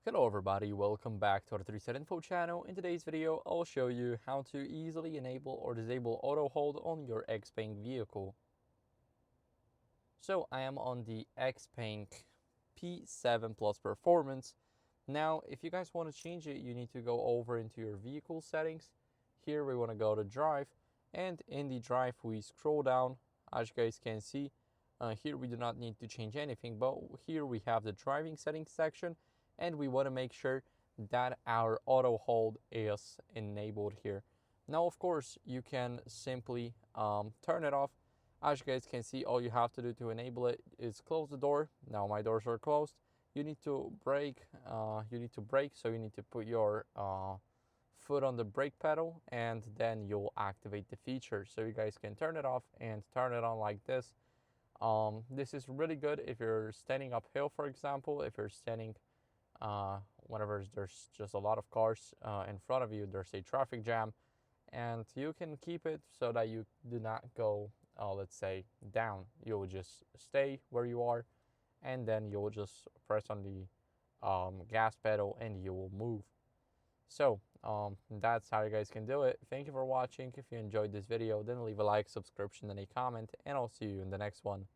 Hello everybody, welcome back to our 3-Set Info channel. In today's video, I'll show you how to easily enable or disable auto hold on your XPeng vehicle. So I am on the XPeng P7 Plus Performance. Now, if you guys want to change it, you need to go over into your vehicle settings. Here we want to go to drive, and in the drive we scroll down. As you guys can see, here we do not need to change anything, but here we have the driving settings section, and we want to make sure that our auto hold is enabled here. Now, of course, you can simply turn it off. As you guys can see, all you have to do to enable it is close the door. Now my doors are closed. You need to brake. So you need to put your foot on the brake pedal, and then you'll activate the feature. So you guys can turn it off and turn it on like this. This is really good if you're standing uphill, for example. If you're standing whenever there's just a lot of cars in front of you, there's a traffic jam, and you can keep it so that you do not go, let's say, down. You'll just stay where you are, and then you'll just press on the gas pedal and you will move. So that's how you guys can do it. Thank you for watching. If you enjoyed this video, then leave a like, subscription, and a comment, and I'll see you in the next one.